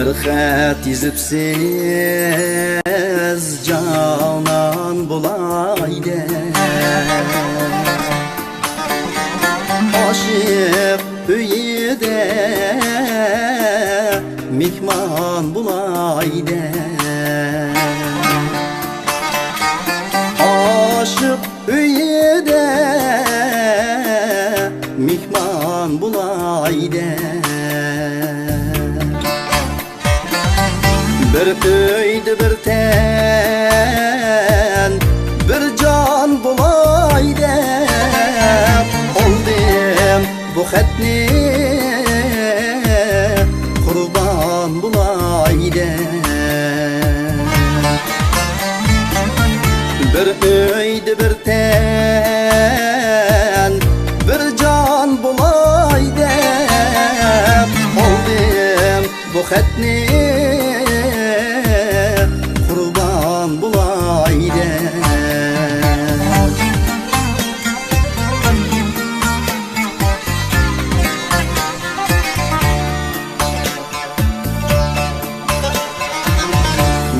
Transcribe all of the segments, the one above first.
Bir xat yezipsiz canan bulaydı. Aşık üyüde mihman bulaydı. Aşık üyüde mihman bulaydı. Bir öydi bir ten, bir can bulaydı. Oldim bu xatni kurban bulaydı. Bir öydi bir ten, bir can bulaydı. Oldim bu xatni kurban bulaydı.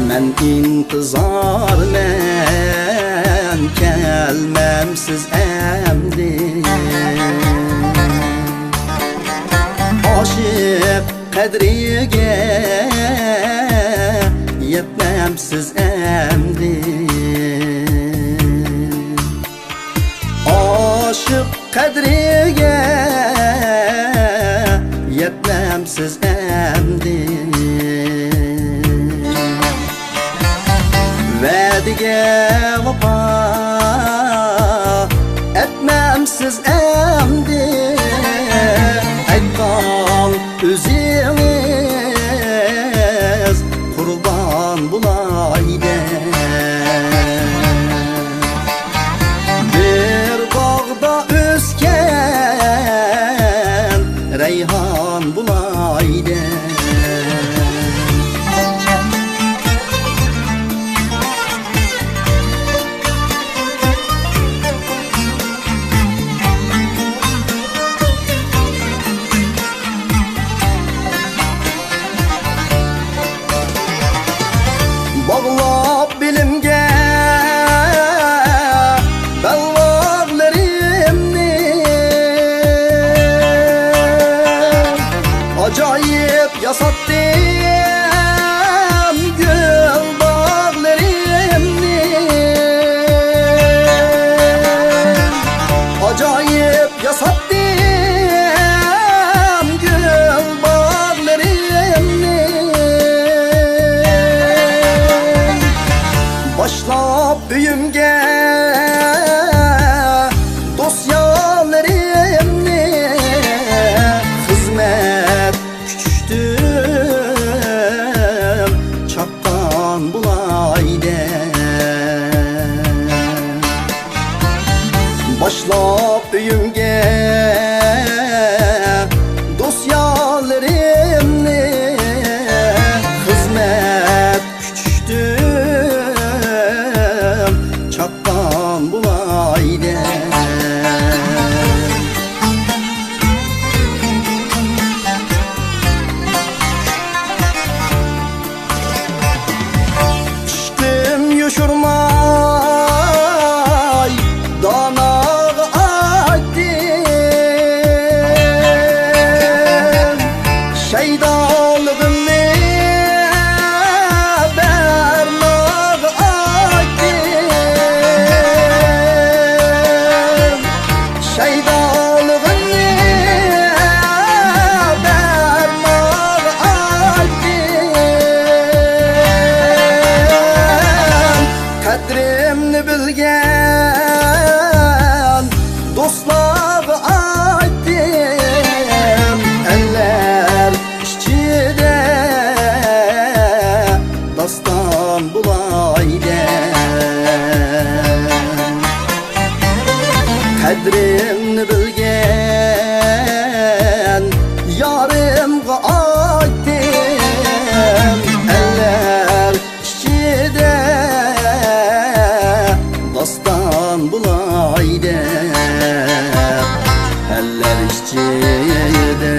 Men intizar men kelmemsiz emdi. Aşık kadriga yetmemsiz emdi. Aşık kadriga yetmemsiz emdi. Vediga vapa etmemsiz emdi. Aytgan özünüz kurban bulaydı. Bir bağda ösken reyhan bulaydı. Bağlap bilimge bellağlarımni. Acayip yasattım gül bağlarımni. Acayip yasattım gül bağlarımni. Başlap büyümge dosyalarımni. Hizmet küçüştüm çaptan bulaydı. Başlap büyümge dosyalarımni. Hizmet küçüştüm çaptan bulaydı. İşkim yuşurmay danağı açtım. Şeydalığımı bernağı açtım. Şeydalığımı bernağı açtım. Kadrimni bilgen dostları açtım. Eller işçide dastan bulaydı. Kadrimni bilgen yarımga açtım. Eller işçide dastan bulaydı. Eller işçide